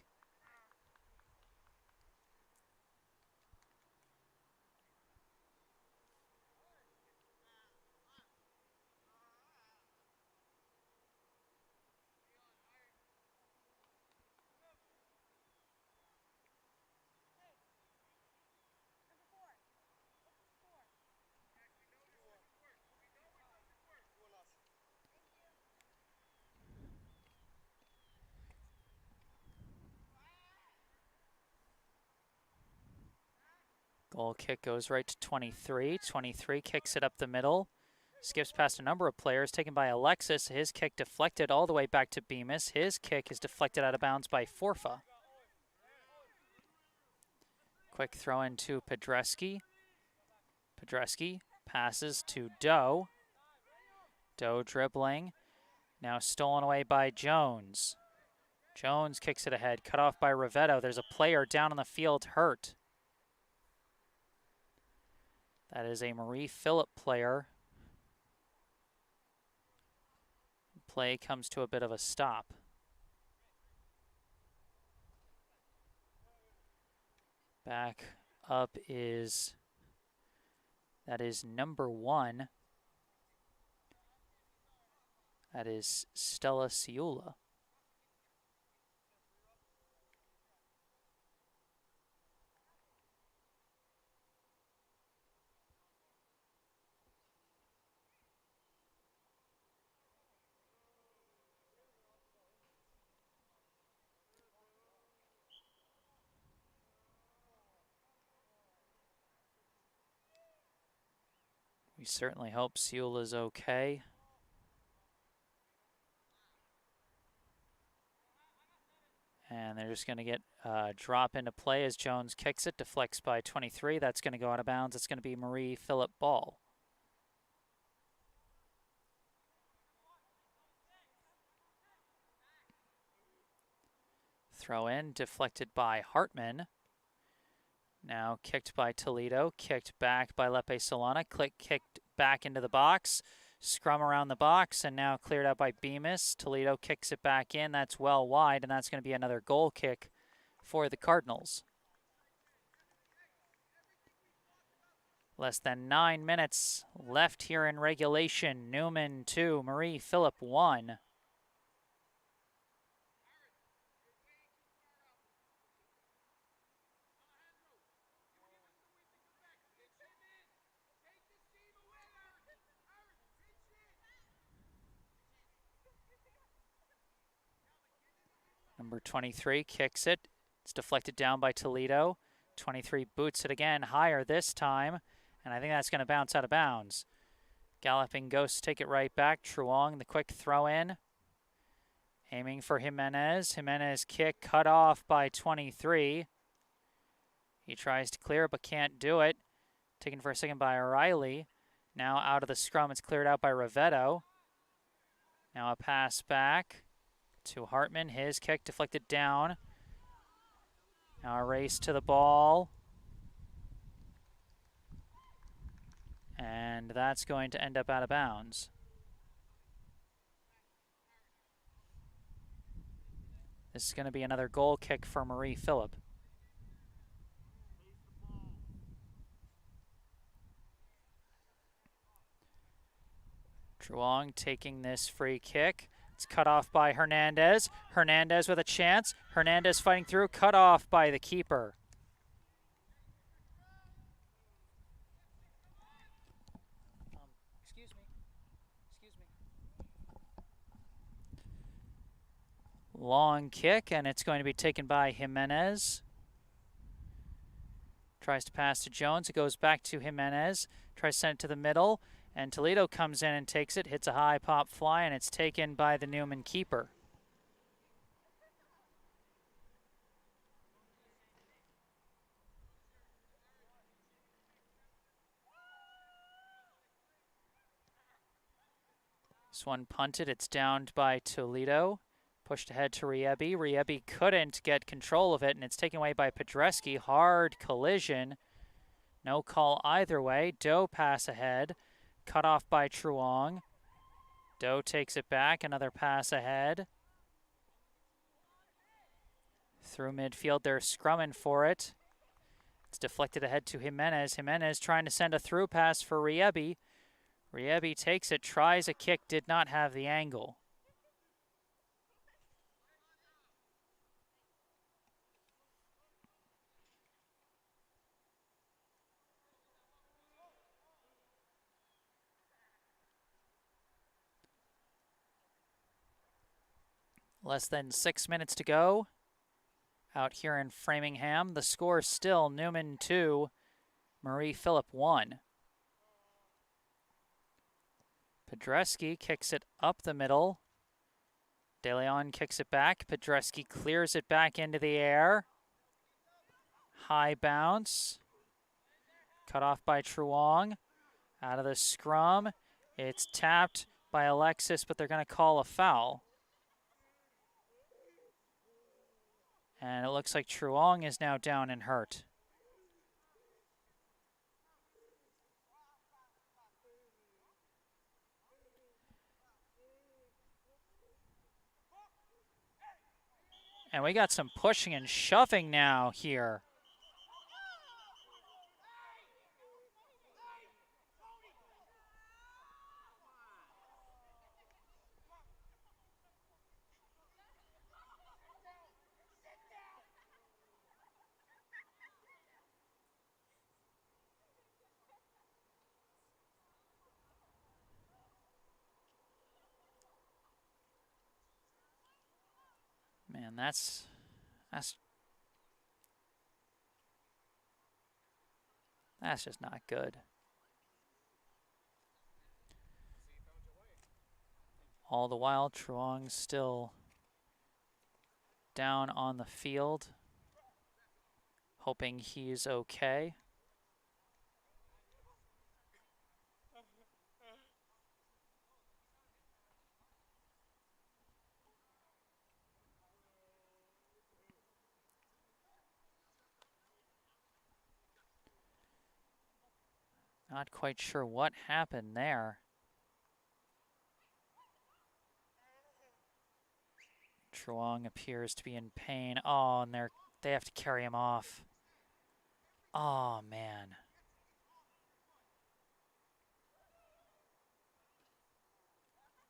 Goal kick goes right to 23. 23 kicks it up the middle. Skips past a number of players, taken by Alexis. His kick deflected all the way back to Bemis. His kick is deflected out of bounds by Forfa. Quick throw in to Podreski. Podreski passes to Doe. Doe dribbling. Now stolen away by Jones. Jones kicks it ahead, cut off by Rivetto. There's a player down on the field hurt. That is a Marie Phillip player. Play comes to a bit of a stop. Back up is, that is number 1. That is Stella Ciula. We certainly hope Ciula's okay. And they're just going to get drop into play as Jones kicks it, deflects by 23. That's going to go out of bounds. It's going to be Marie Phillip ball. Throw in, deflected by Hartman. Now kicked by Toledo, kicked back by Lepe Solana, kicked back into the box, scrum around the box, and now cleared out by Bemis. Toledo kicks it back in, that's well wide, and that's going to be another goal kick for the Cardinals. Less than 9 minutes left here in regulation. Newman 2, Marie Phillip 1. Number 23 kicks it. It's deflected down by Toledo. 23 boots it again, higher this time, and I think that's going to bounce out of bounds. Galloping Ghosts take it right back. Truong, the quick throw in. Aiming for Jimenez. Jimenez kick cut off by 23. He tries to clear but can't do it. Taken for a second by O'Reilly. Now out of the scrum, it's cleared out by Rivetto. Now a pass back to Hartman. His kick deflected down. Now a race to the ball. And that's going to end up out of bounds. This is going to be another goal kick for Marie Phillip. Truong taking this free kick. It's cut off by Hernandez. Hernandez with a chance. Hernandez fighting through, cut off by the keeper. Excuse me. Long kick, and it's going to be taken by Jimenez. Tries to pass to Jones. It goes back to Jimenez. Tries to send it to the middle. And Toledo comes in and takes it, hits a high pop fly, and it's taken by the Newman keeper. This one punted. It's downed by Toledo. Pushed ahead to Riebi. Riebi couldn't get control of it, and it's taken away by Podreski. Hard collision. No call either way. Doe pass ahead. Cut off by Truong. Doe takes it back. Another pass ahead. Through midfield, they're scrumming for it. It's deflected ahead to Jimenez. Jimenez trying to send a through pass for Riebi. Riebi takes it, tries a kick, did not have the angle. Less than 6 minutes to go out here in Framingham. The score is still Newman 2, Marie Philip 1. Podreski kicks it up the middle. De Leon kicks it back. Podreski clears it back into the air. High bounce. Cut off by Truong. Out of the scrum. It's tapped by Alexis, but they're going to call a foul. And it looks like Truong is now down and hurt. And we got some pushing and shoving now here. Man, that's just not good. All the while, Truong's still down on the field, hoping he's okay. Not quite sure what happened there. Truong appears to be in pain. Oh, and they have to carry him off. Oh, man.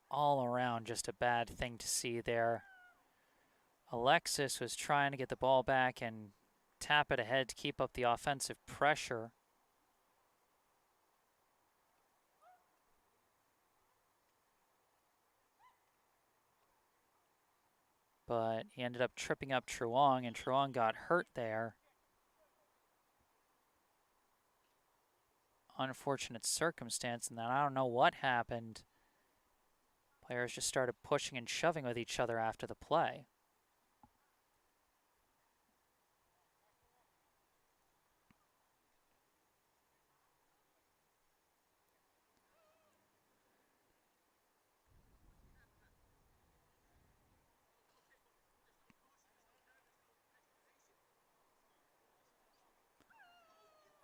All around, just a bad thing to see there. Alexis was trying to get the ball back and tap it ahead to keep up the offensive pressure. But he ended up tripping up Truong, and Truong got hurt there. Unfortunate circumstance in that. I don't know what happened. Players just started pushing and shoving with each other after the play.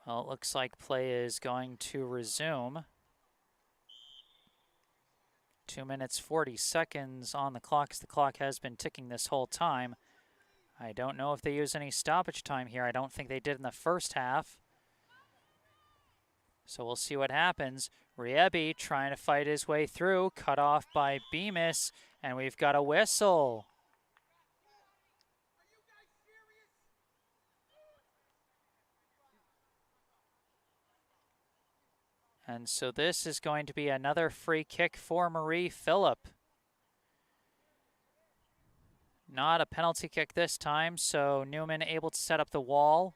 Well, it looks like play is going to resume. 2 minutes, 40 seconds on the clock. The clock has been ticking this whole time. I don't know if they use any stoppage time here. I don't think they did in the first half. So we'll see what happens. Riebi trying to fight his way through. Cut off by Bemis. And we've got a whistle. And so this is going to be another free kick for Marie Philip. Not a penalty kick this time, so Newman able to set up the wall.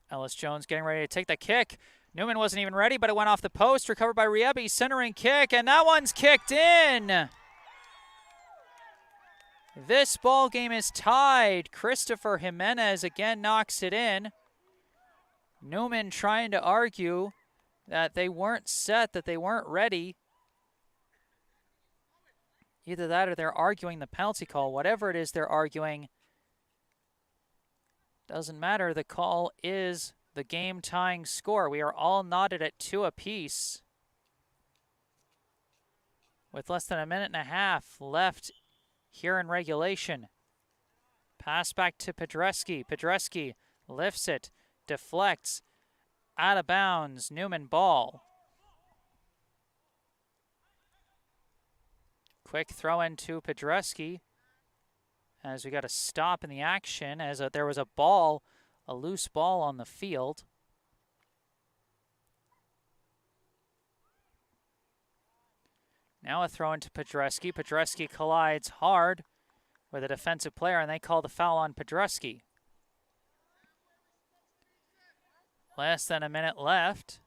Ellis Jones getting ready to take the kick. Newman wasn't even ready, but it went off the post. Recovered by Riebi, centering kick, and that one's kicked in. This ball game is tied. Christopher Jimenez again knocks it in. Newman trying to argue that they weren't set, that they weren't ready. Either that or they're arguing the penalty call. Whatever it is they're arguing, doesn't matter. The call is the game-tying score. We are all knotted at 2 apiece, with less than a minute and a half left here in regulation. Pass back to Podreski. Podreski lifts it, deflects, out of bounds. Newman ball. Quick throw in to Podreski, as we got a stop in the action, as there was a ball, a loose ball on the field. Now a throw into Podreski. Podreski collides hard with a defensive player, and they call the foul on Podreski. Less than a minute left.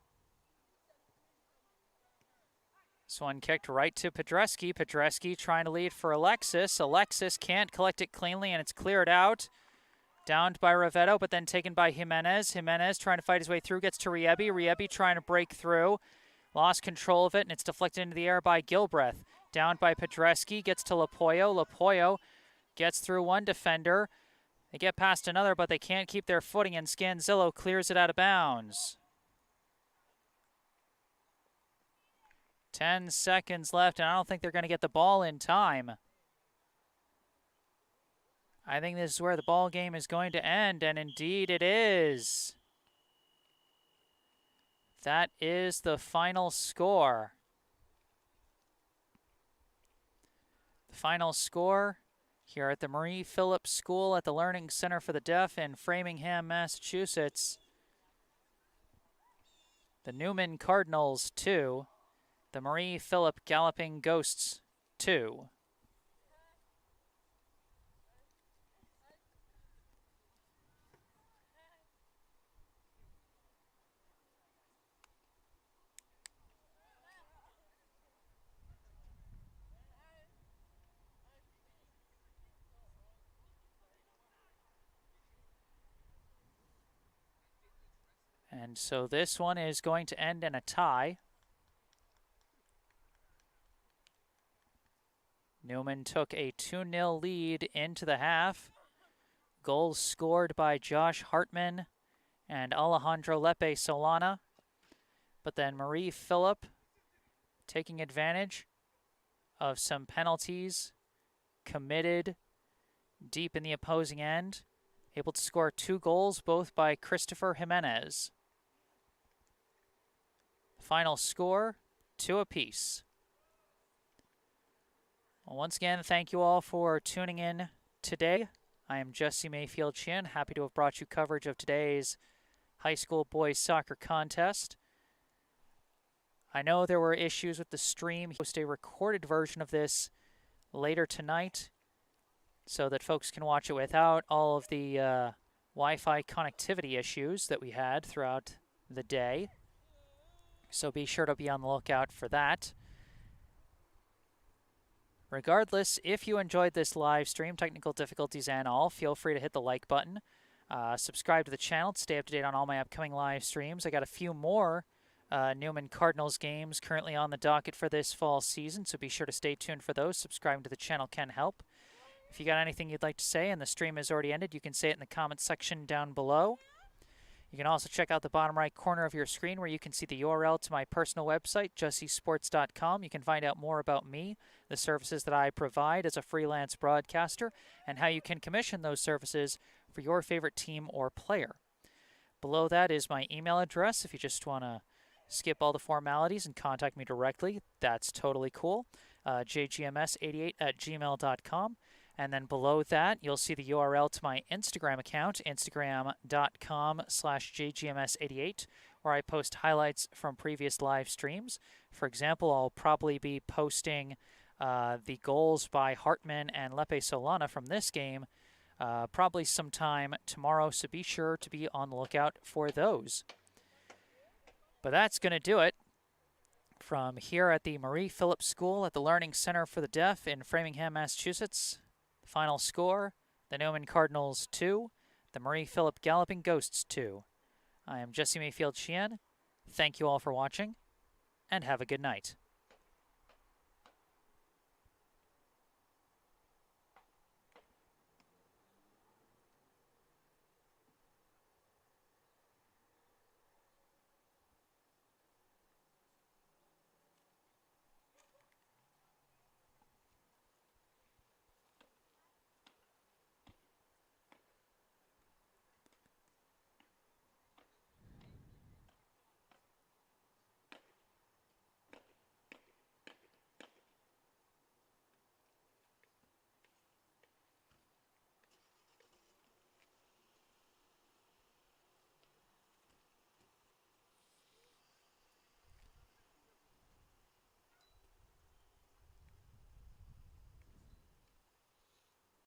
This one kicked right to Podreski. Podreski trying to lead for Alexis. Alexis can't collect it cleanly, and it's cleared out. Downed by Rivetto, but then taken by Jimenez. Jimenez trying to fight his way through, gets to Riebi. Riebi trying to break through. Lost control of it, and it's deflected into the air by Gilbreth. Downed by Podreski, gets to Lapoyo. Lapoyo gets through one defender. They get past another, but they can't keep their footing, and Scanzillo clears it out of bounds. 10 seconds left, and I don't think they're going to get the ball in time. I think this is where the ball game is going to end, and indeed it is. That is the final score. The final score here at the Marie Phillips School at the Learning Center for the Deaf in Framingham, Massachusetts. The Newman Cardinals 2, the Marie Philip Galloping Ghosts 2. And so this one is going to end in a tie. Newman took a 2-0 lead into the half. Goals scored by Josh Hartman and Alejandro Lepe Solana. But then Marie Philip taking advantage of some penalties committed deep in the opposing end. Able to score 2 goals, both by Christopher Jimenez. Final score, 2 apiece. Well, once again, thank you all for tuning in today. I am Jesse Mayfield-Sheehan, happy to have brought you coverage of today's high school boys soccer contest. I know there were issues with the stream. I'll post a recorded version of this later tonight so that folks can watch it without all of the Wi-Fi connectivity issues that we had throughout the day. So be sure to be on the lookout for that. Regardless, if you enjoyed this live stream, technical difficulties and all, feel free to hit the like button. Subscribe to the channel to stay up to date on all my upcoming live streams. I got a few more Newman Cardinals games currently on the docket for this fall season, so be sure to stay tuned for those. Subscribing to the channel can help. If you got anything you'd like to say and the stream has already ended, you can say it in the comments section down below. You can also check out the bottom right corner of your screen where you can see the URL to my personal website, jessesports.com. You can find out more about me, the services that I provide as a freelance broadcaster, and how you can commission those services for your favorite team or player. Below that is my email address if you just want to skip all the formalities and contact me directly. That's totally cool. jgms88@gmail.com. And then below that, you'll see the URL to my Instagram account, instagram.com/jgms88, where I post highlights from previous live streams. For example, I'll probably be posting the goals by Hartman and Lepe Solana from this game probably sometime tomorrow, so be sure to be on the lookout for those. But that's going to do it from here at the Marie Phillips School at the Learning Center for the Deaf in Framingham, Massachusetts. Final score, the Newman Cardinals 2, the Marie Philip Galloping Ghosts 2. I am Jesse Mayfield-Sheehan. Thank you all for watching, and have a good night.